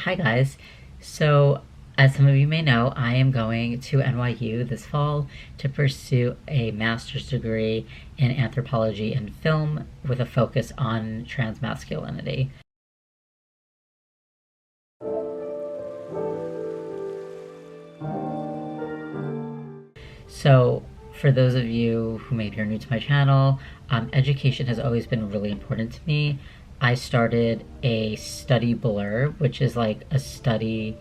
Hi guys. So, as some of you may know, I am going to NYU this fall to pursue a master's degree in anthropology and film with a focus on transmasculinity. So, for those of you who maybe are new to my channel, education has always been really important to me. I started a study blur, which is like a study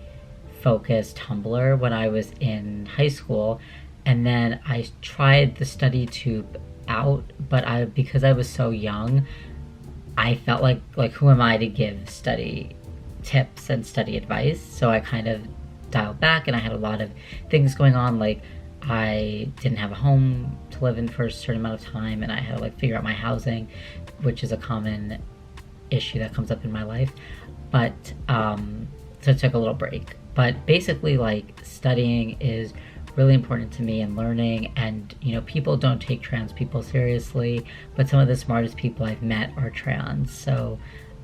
focused Tumblr when I was in high school, and then I tried the studytube out, but because I was so young, I felt like who am I to give study tips and study advice? So I kind of dialed back, and I had a lot of things going on, like I didn't have a home to live in for a certain amount of time, and I had to like figure out my housing, which is a common issue that comes up in my life. But so I took a little break. But basically, like, studying is really important to me, and learning, and people don't take trans people seriously, but some of the smartest people I've met are trans. So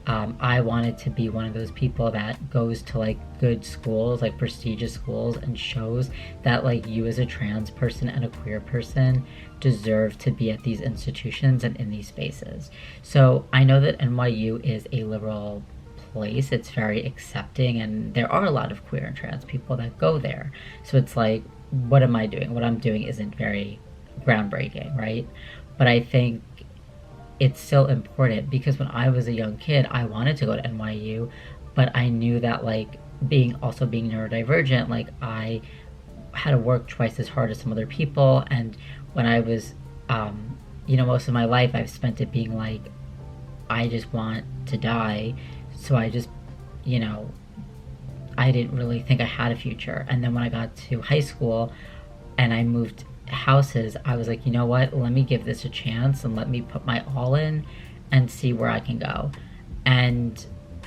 I wanted to be one of those people that goes to like good schools, like prestigious schools, and shows that like you as a trans person and a queer person deserve to be at these institutions and in these spaces. So I know that NYU is a liberal place. It's very accepting, and there are a lot of queer and trans people that go there. So it's like, what am I doing? What I'm doing isn't very groundbreaking, right? But I think it's still important, because when I was a young kid, I wanted to go to NYU, but I knew that like being neurodivergent, like I had to work twice as hard as some other people. And when I was, most of my life I've spent it being like, I just want to die. So I just, I didn't really think I had a future. And then when I got to high school and I moved houses, I was like, you know what, let me give this a chance and let me put my all in and see where I can go. And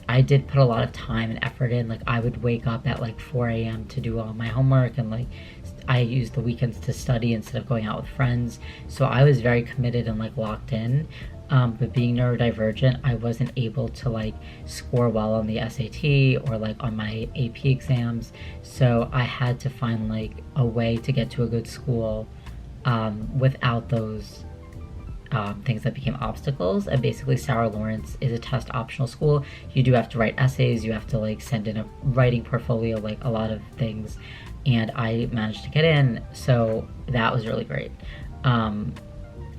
I did put a lot of time and effort in. Like, I would wake up at like 4 a.m. to do all my homework, and like I used the weekends to study instead of going out with friends. So I was very committed and like locked in. But being neurodivergent, I wasn't able to like score well on the SAT or like on my AP exams. So I had to find like a way to get to a good school without those things that became obstacles. And basically Sarah Lawrence is a test optional school. You do have to write essays, you have to like send in a writing portfolio, like a lot of things. And I managed to get in, so that was really great. And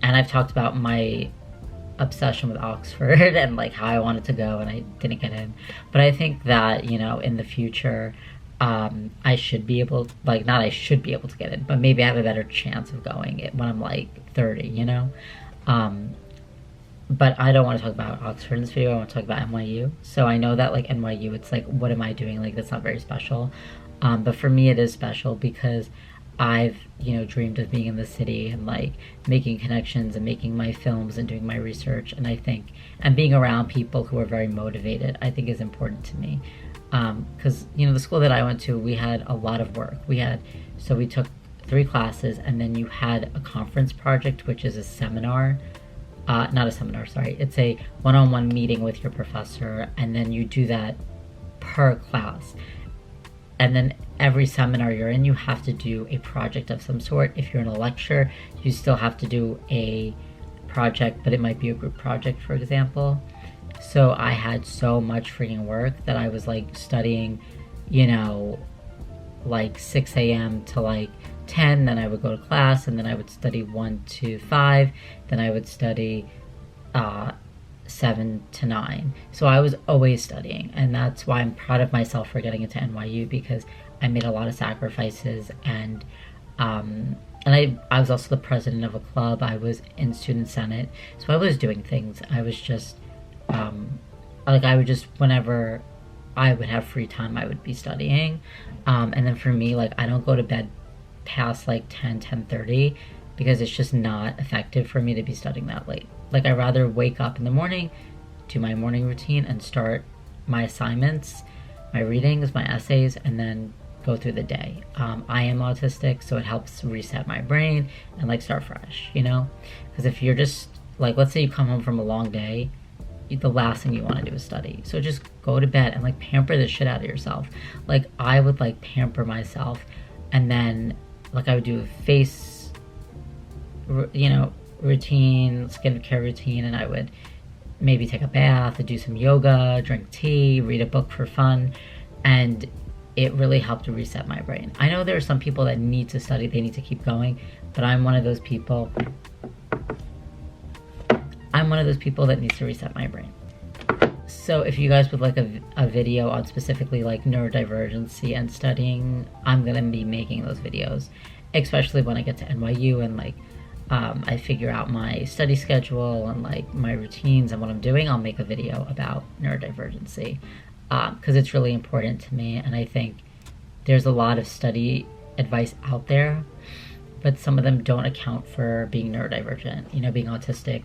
I've talked about my obsession with Oxford and like how I wanted to go and I didn't get in. But I think that, in the future, I should be able, like, not I should be able to get in, but maybe I have a better chance of going it when I'm like 30, But I don't want to talk about Oxford in this video. I want to talk about NYU. So I know that like NYU, it's like, what am I doing? Like, that's not very special. But for me it is special, because I've, dreamed of being in the city and like making connections and making my films and doing my research. And I think, and being around people who are very motivated, I think is important to me. Because, the school that I went to, we had a lot of work. So we took 3 classes, and then you had a conference project, which is a seminar. Not a seminar, sorry. It's a one-on-one meeting with your professor, and then you do that per class. And then every seminar you're in, you have to do a project of some sort. If you're in a lecture, you still have to do a project, but it might be a group project, for example. So I had so much freaking work that I was like studying, like 6 a.m. to like 10, then I would go to class, and then I would study 1 to 5, then I would study 7 to 9. So I was always studying, and that's why I'm proud of myself for getting into NYU, because I made a lot of sacrifices. And I was also the president of a club. I was in student senate, so I was doing things. I was just whenever I would have free time, I would be studying. And then for me, like, I don't go to bed past like 10:30, because it's just not effective for me to be studying that late. Like, I'd rather wake up in the morning, do my morning routine, and start my assignments, my readings, my essays, and then go through the day. I am autistic, so it helps reset my brain and like start fresh, Because if you're just like, let's say you come home from a long day the last thing you want to do is study. So just go to bed and like pamper the shit out of yourself. Like I would like pamper myself, and then like I would do a face, you know, routine, skincare routine, and I would maybe take a bath, do some yoga, drink tea, read a book for fun, and it really helped to reset my brain. I know there are some people that need to study, they need to keep going, but I'm one of those people. I'm one of those people that needs to reset my brain. So if you guys would like a video on specifically like neurodivergency and studying, I'm gonna be making those videos, especially when I get to NYU and like I figure out my study schedule and like my routines and what I'm doing. I'll make a video about neurodivergency because it's really important to me, and I think there's a lot of study advice out there, but some of them don't account for being neurodivergent, you know, being autistic,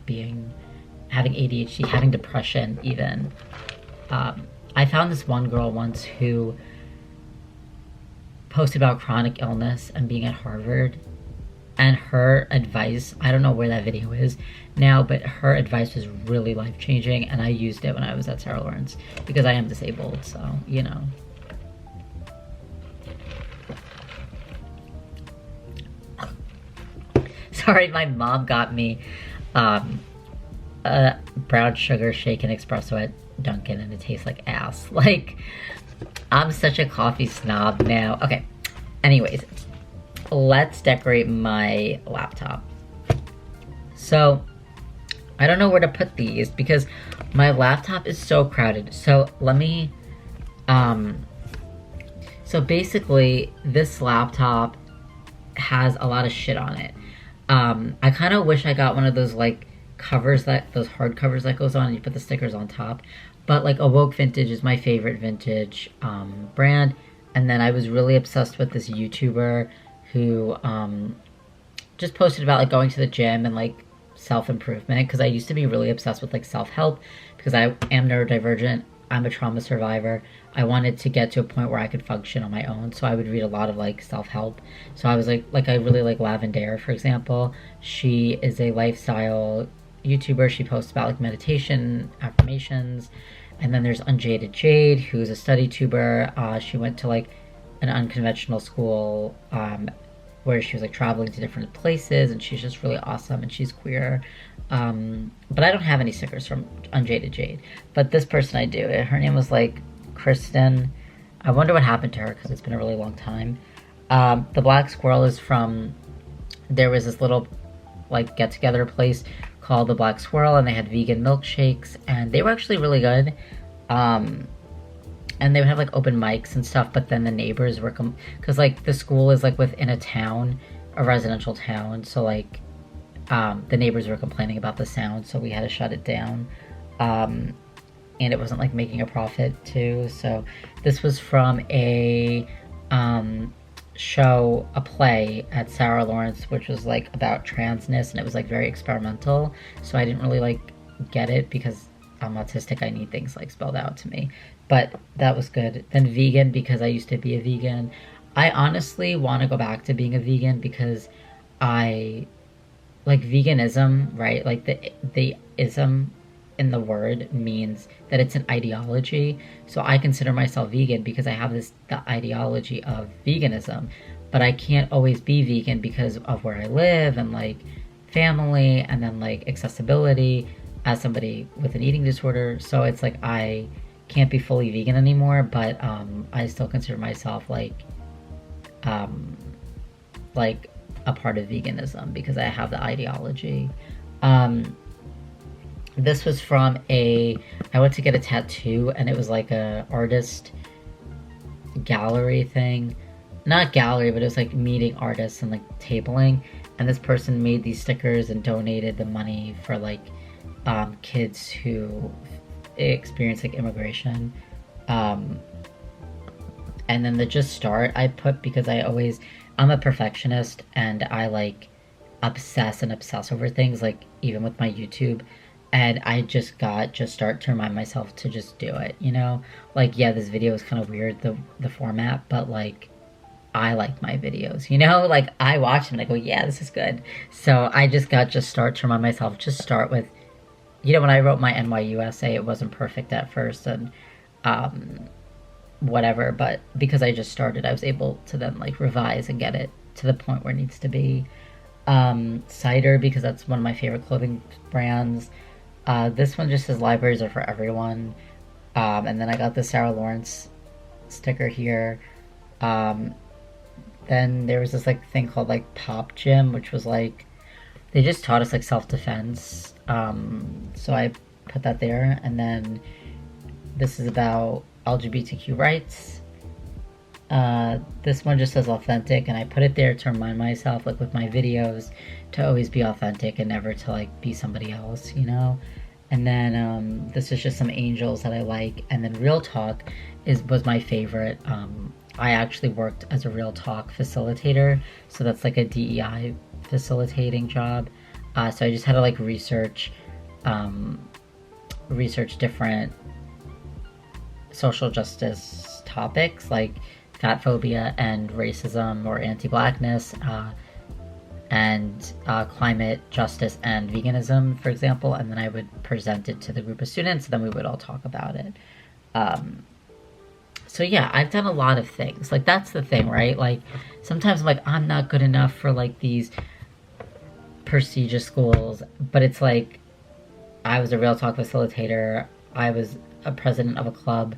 having ADHD, having depression even. I found this one girl once who posted about chronic illness and being at Harvard, and her advice, I don't know where that video is now, but her advice was really life-changing, and I used it when I was at Sarah Lawrence because I am disabled, so, you know. Sorry, my mom got me a brown sugar shaken espresso at Dunkin', and it tastes like ass. Like, I'm such a coffee snob now. Okay, anyways, let's decorate my laptop. So, I don't know where to put these because my laptop is so crowded. So, let me, so basically, this laptop has a lot of shit on it. I kind of wish I got one of those like covers, those hard covers that goes on and you put the stickers on top. But like Awoke Vintage is my favorite vintage brand. And then I was really obsessed with this YouTuber who just posted about like going to the gym and like self-improvement, because I used to be really obsessed with like self-help because I am neurodivergent. I'm a trauma survivor. I wanted to get to a point where I could function on my own, so I would read a lot of like self-help. So I was like I really like Lavendare, for example. She is a lifestyle YouTuber. She posts about like meditation, affirmations. And then there's Unjaded Jade, who's a study tuber. She went to like an unconventional school where she was like traveling to different places, and she's just really awesome, and she's queer. But I don't have any stickers from Unjaded Jade. But this person I do. Her name was like Kristen. I wonder what happened to her because it's been a really long time. The Black Squirrel is from, there was this little like get-together place called the Black Squirrel, and they had vegan milkshakes, and they were actually really good. And they would have like open mics and stuff, but then the neighbors were, because like the school is like within a town, a residential town, so like the neighbors were complaining about the sound, so we had to shut it down. And it wasn't like making a profit too. So this was from a show, a play at Sarah Lawrence, which was like about transness, and it was like very experimental. So I didn't really like get it because I'm autistic. I need things like spelled out to me. But that was good. Then vegan, because I used to be a vegan. I honestly want to go back to being a vegan because I like veganism, right? Like the ism in the word means that it's an ideology. So I consider myself vegan because I have the ideology of veganism, but I can't always be vegan because of where I live and like family, and then like accessibility as somebody with an eating disorder. So it's like I can't be fully vegan anymore, but I still consider myself like a part of veganism because I have the ideology. This was from I went to get a tattoo, and it was like a artist gallery thing. Not gallery, but it was like meeting artists and like tabling. And this person made these stickers and donated the money for like kids who experience like immigration. And then the just start I put because I'm a perfectionist, and I like obsess over things, like even with my YouTube. And I just got just start to remind myself to just do it, you know? Like, yeah, this video is kind of weird, the format, but like, I like my videos, you know? Like, I watch them and I go, yeah, this is good. So I just got just start to remind myself, just start with you know, when I wrote my NYU essay, it wasn't perfect at first, and um, whatever. But because I just started, I was able to then like revise and get it to the point where it needs to be. Cider, because that's one of my favorite clothing brands. This one just says libraries are for everyone. And then I got the Sarah Lawrence sticker here. Um, then there was this like thing called like Pop Gym, which was like they just taught us like self defense. So I put that there, and then this is about LGBTQ rights. This one just says authentic, and I put it there to remind myself, like with my videos, to always be authentic and never to like be somebody else, you know. And then this is just some angels that I like, and then Real Talk was my favorite. I actually worked as a Real Talk facilitator, so that's like a DEI facilitating job. So I just had to like research different social justice topics like fat phobia and racism or anti-blackness, and climate justice and veganism, for example, and then I would present it to the group of students, and then we would all talk about it. So yeah, I've done a lot of things. Like, that's the thing, right? Like, sometimes I'm like, I'm not good enough for like these prestigious schools, but it's like, I was a Real Talk facilitator, I was a president of a club,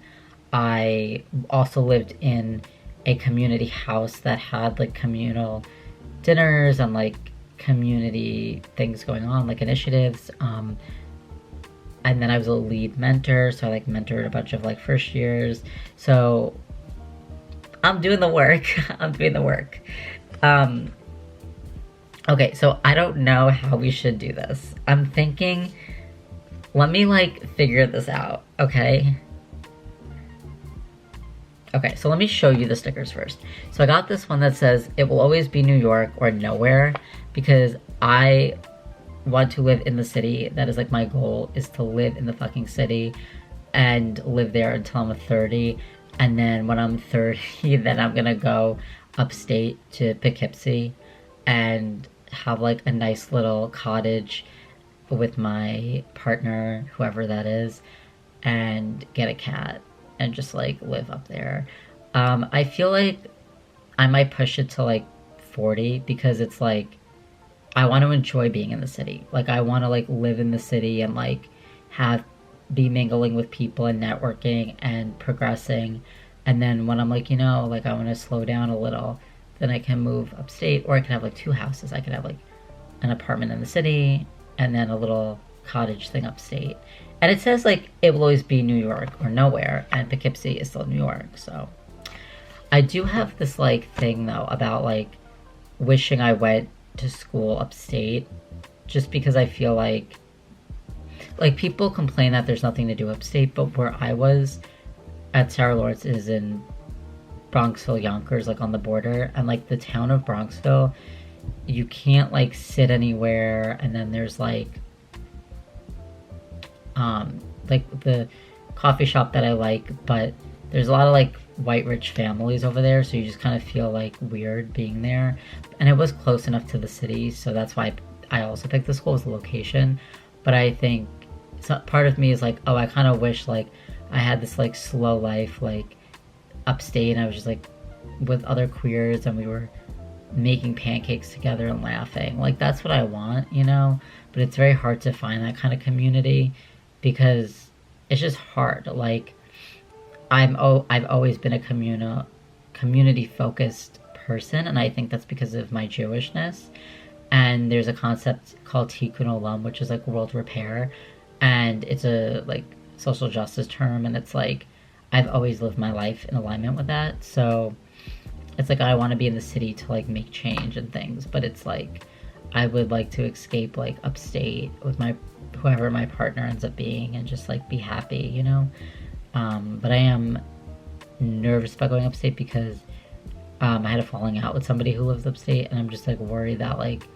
I also lived in a community house that had like communal dinners and like community things going on, like initiatives. And then I was a lead mentor, so I like mentored a bunch of like first years. So I'm doing the work. I'm doing the work. Okay, so I don't know how we should do this. I'm thinking, let me like figure this out, okay? Okay, so let me show you the stickers first. So I got this one that says, it will always be New York or nowhere, because I want to live in the city. That is like my goal, is to live in the fucking city and live there until I'm 30. And then when I'm 30, then I'm gonna go upstate to Poughkeepsie and have like a nice little cottage with my partner, whoever that is, and get a cat and just like live up there. I feel like I might push it to like 40, because it's like I want to enjoy being in the city. Like, I want to like live in the city and like be mingling with people and networking and progressing. And then when I'm like, you know, like I want to slow down a little, then I can move upstate, or I can have like 2 houses. I could have like an apartment in the city and then a little cottage thing upstate. And it says like it will always be New York or nowhere, and Poughkeepsie is still New York. So I do have this like thing though about like wishing I went to school upstate, just because I feel like people complain that there's nothing to do upstate, but where I was at Sarah Lawrence is in Bronxville, Yonkers, like on the border, and like the town of Bronxville, you can't like sit anywhere, and then there's like the coffee shop that I like, but there's a lot of like white rich families over there, so you just kind of feel like weird being there. And it was close enough to the city, so that's why I also picked the school as the location. But I think part of me is like, oh, I kind of wish like I had this like slow life like upstate, and I was just like with other queers and we were making pancakes together and laughing. Like, that's what I want, you know? But it's very hard to find that kind of community, because it's just hard. Like, I've always been a community focused person, and I think that's because of my Jewishness. And there's a concept called Tikkun Olam, which is like world repair, and it's a like social justice term, and it's like I've always lived my life in alignment with that. So it's like I want to be in the city to like make change and things, but it's like I would like to escape like upstate with whoever my partner ends up being, and just like be happy, you know? But I am nervous about going upstate because I had a falling out with somebody who lives upstate, and I'm just like worried that like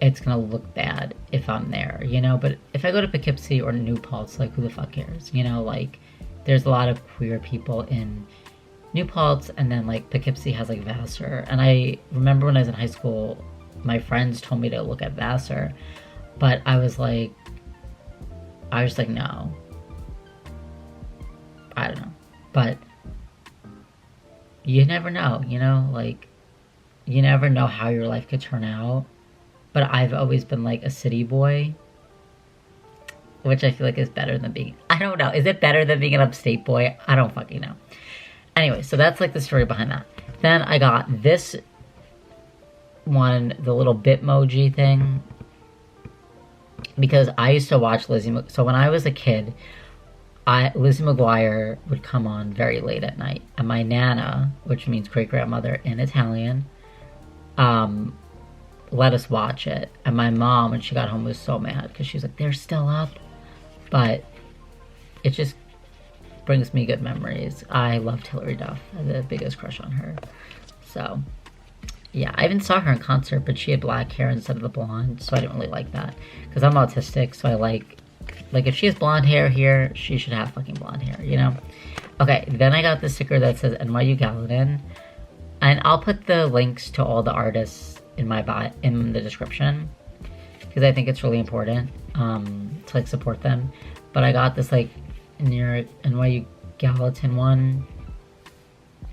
it's gonna look bad if I'm there, you know? But if I go to Poughkeepsie or New Paltz, like who the fuck cares, you know? Like, there's a lot of queer people in New Paltz, and then like Poughkeepsie has like Vassar. And I remember when I was in high school, my friends told me to look at Vassar. But I was like, no. I don't know. But you never know, you know? Like, you never know how your life could turn out. But I've always been like a city boy, which I feel like is better than being, I don't know. Is it better than being an upstate boy? I don't fucking know. Anyway, so that's like the story behind that. Then I got this one, the little Bitmoji thing, because I used to watch so when I was a kid, Lizzie McGuire would come on very late at night, and my nana, which means great-grandmother in Italian, let us watch it. And my mom, when she got home, was so mad because she was like, they're still up. But it just brings me good memories. I loved Hilary Duff. I had the biggest crush on her. So yeah, I even saw her in concert, but she had black hair instead of the blonde, so I didn't really like that because I'm autistic. So I like if she has blonde hair here, she should have fucking blonde hair, you know? Okay, then I got the sticker that says NYU Gallatin, and I'll put the links to all the artists in the description because I think it's really important to like support them. But I got this like near NYU Gallatin one,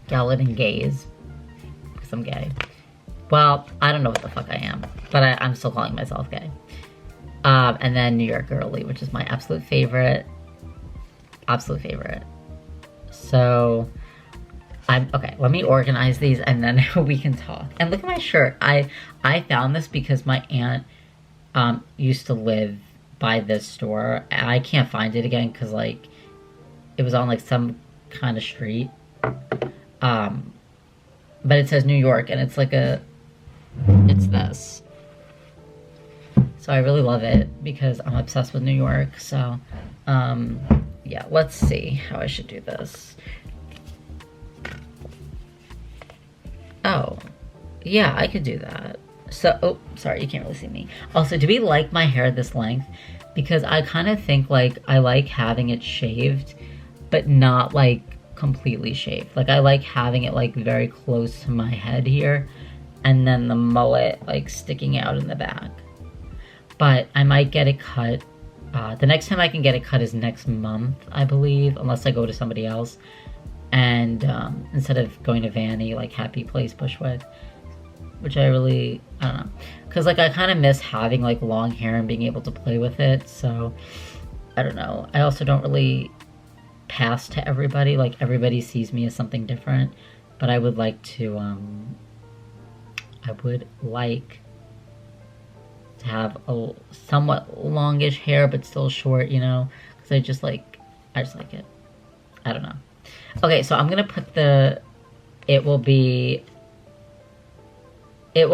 Gallatin gays, because I'm gay. Well, I don't know what the fuck I am, but I'm still calling myself gay. And then New York Girly, which is my absolute favorite. So okay, let me organize these and then we can talk. And look at my shirt. I found this because my aunt used to live by this store. I can't find it again because like it was on like some kind of street. But it says New York and it's like it's this. So I really love it because I'm obsessed with New York. So yeah, let's see how I should do this. Oh, yeah, I could do that. So, oh, sorry, you can't really see me. Also, do we like my hair this length? Because I kind of think, like, I like having it shaved, but not, like, completely shaved. Like, I like having it, like, very close to my head here, and then the mullet, like, sticking out in the back. But I might get it cut. The next time I can get it cut is next month, I believe, unless I go to somebody else. And instead of going to Vanny, like Happy Place Bushwick, which I don't know. Because like I kind of miss having like long hair and being able to play with it. So I don't know. I also don't really pass to everybody. Like everybody sees me as something different. But I would like to, have a somewhat longish hair, but still short, you know? Because I just like it. I don't know. Okay, so I'm gonna put it will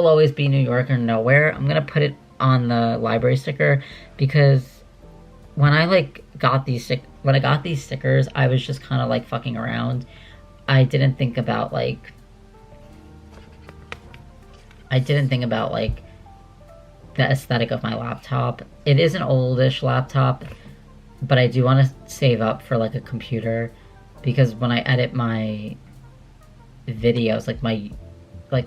always be New York or nowhere. I'm gonna put it on the library sticker because when I got these stickers, I was just kind of like fucking around. I didn't think about like the aesthetic of my laptop. It is an oldish laptop, but I do want to save up for like a computer. Because when I edit my videos, like my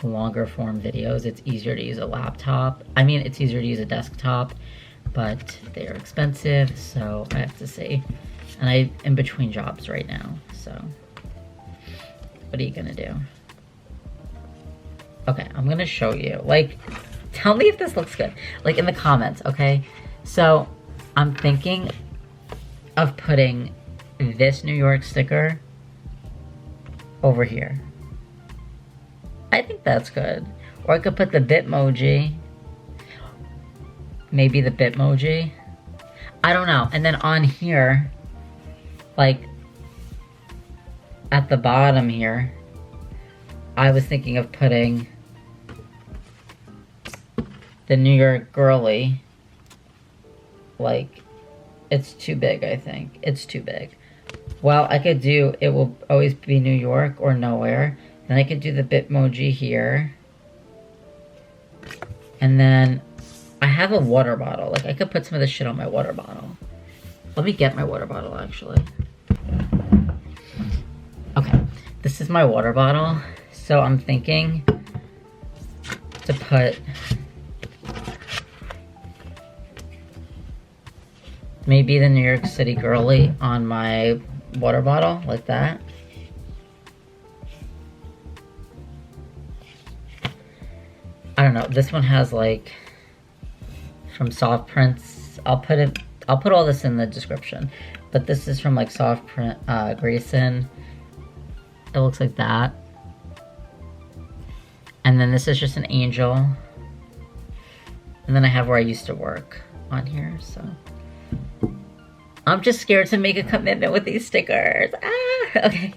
longer form videos, it's easier to use a laptop. I mean, it's easier to use a desktop, but they're expensive, so I have to see. And I'm in between jobs right now, so what are you gonna do? Okay, I'm gonna show you. Like, tell me if this looks good. Like in the comments, okay? So I'm thinking of putting this New York sticker over here. I think that's good. Or I could put the Bitmoji. Maybe the Bitmoji. I don't know. And then on here, like at the bottom here, I was thinking of putting the New York Girly. Like, it's too big, I think. It's too big. Well, I could do, it will always be New York or nowhere. Then I could do the Bitmoji here. And then I have a water bottle. Like, I could put some of this shit on my water bottle. Let me get my water bottle, actually. Okay, this is my water bottle. So I'm thinking to put Maybe the New York City girly on my water bottle, like that. I don't know, this one has like, from Soft Prints, I'll put all this in the description, but this is from like Soft Print, Grayson. It looks like that. And then this is just an angel. And then I have where I used to work on here, so. I'm just scared to make a commitment with these stickers. Ah, okay.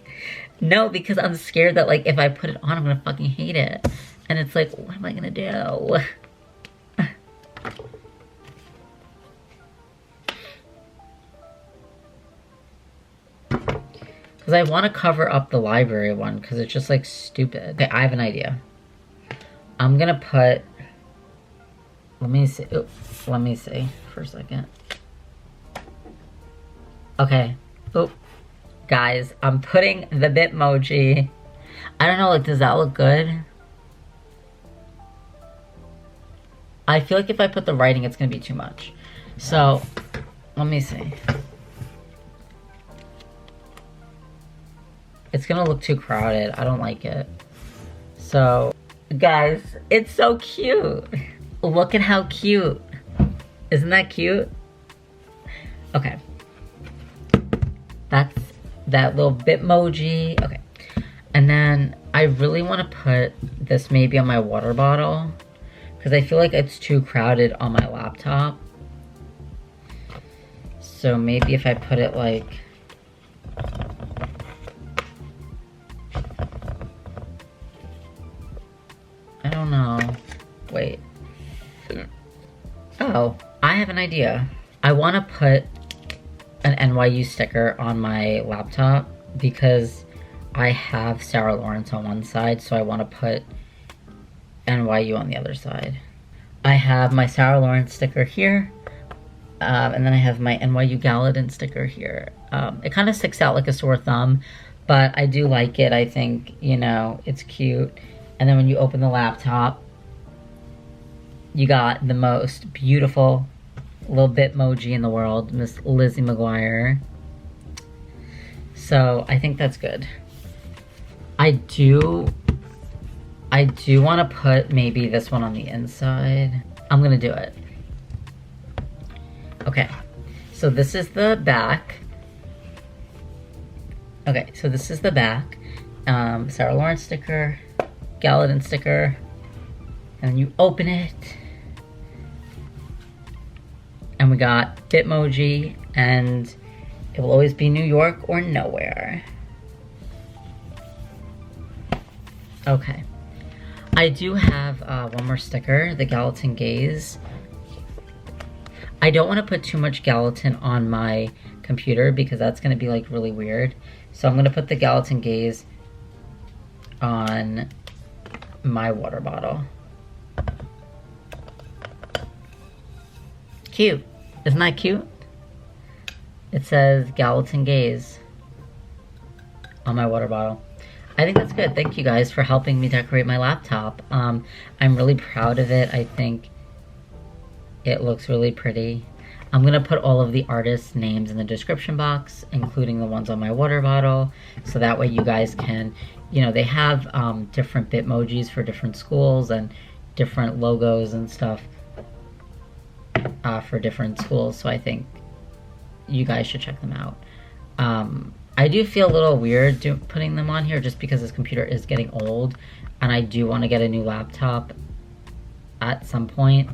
No, because I'm scared that like if I put it on, I'm gonna fucking hate it. And it's like, what am I gonna do? Because I want to cover up the library one because it's just like stupid. Okay, I have an idea. I'm gonna put, let me see for a second. Okay, guys, I'm putting the Bitmoji. I don't know, like, does that look good? I feel like if I put the writing, it's gonna be too much. So, let me see. It's gonna look too crowded. I don't like it. So, guys, it's so cute. Look at how cute. Isn't that cute? Okay. That's that little Bitmoji. Okay. And then I really want to put this maybe on my water bottle because I feel like it's too crowded on my laptop. So maybe if I put it like, I don't know. Wait. Oh, I have an idea. I want to put an NYU sticker on my laptop because I have Sarah Lawrence on one side, so I want to put NYU on the other side. I have my Sarah Lawrence sticker here, and then I have my NYU Gallatin sticker here. It kind of sticks out like a sore thumb, but I do like it. I think, you know, it's cute. And then when you open the laptop, you got the most beautiful little Bitmoji in the world, Miss Lizzie McGuire. So I think that's good. I do want to put maybe this one on the inside. I'm gonna do it. Okay, so this is the back. Okay, so this is the back. Sarah Lawrence sticker, Gallatin sticker, and you open it. And we got Bitmoji, and it will always be New York or nowhere. Okay. I do have one more sticker, the Gallatin Gaze. I don't want to put too much Gallatin on my computer because that's going to be like really weird. So I'm going to put the Gallatin Gaze on my water bottle. Cute. Isn't that cute? It says Gallatin Gaze on my water bottle. I think that's good. Thank you guys for helping me decorate my laptop. I'm really proud of it. I think it looks really pretty. I'm gonna put all of the artists' names in the description box, including the ones on my water bottle, so that way you guys can, you know, they have different Bitmojis for different schools and different logos and stuff. For different schools, so I think you guys should check them out. I do feel a little weird putting them on here just because this computer is getting old and I do want to get a new laptop at some point.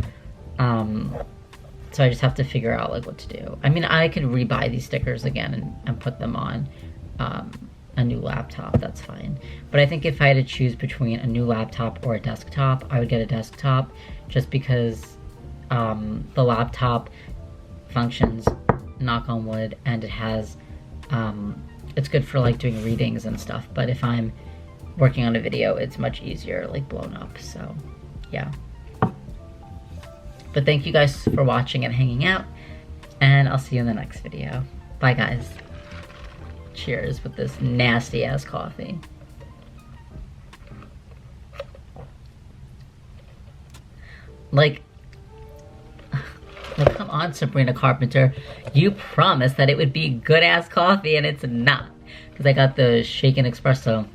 So I just have to figure out like what to do. I mean, I could rebuy these stickers again and put them on a new laptop, that's fine. But I think if I had to choose between a new laptop or a desktop, I would get a desktop just because the laptop functions, knock on wood, and it has, it's good for like doing readings and stuff, but if I'm working on a video, it's much easier, like blown up, so yeah. But thank you guys for watching and hanging out, and I'll see you in the next video. Bye guys. Cheers with this nasty ass coffee. Like, come on. on Sabrina Carpenter, you promised that it would be good-ass coffee, and it's not. Because I got the shaken espresso.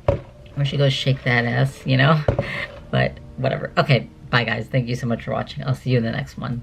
Where she goes shake that ass, you know? But whatever. Okay, bye guys. Thank you so much for watching. I'll see you in the next one.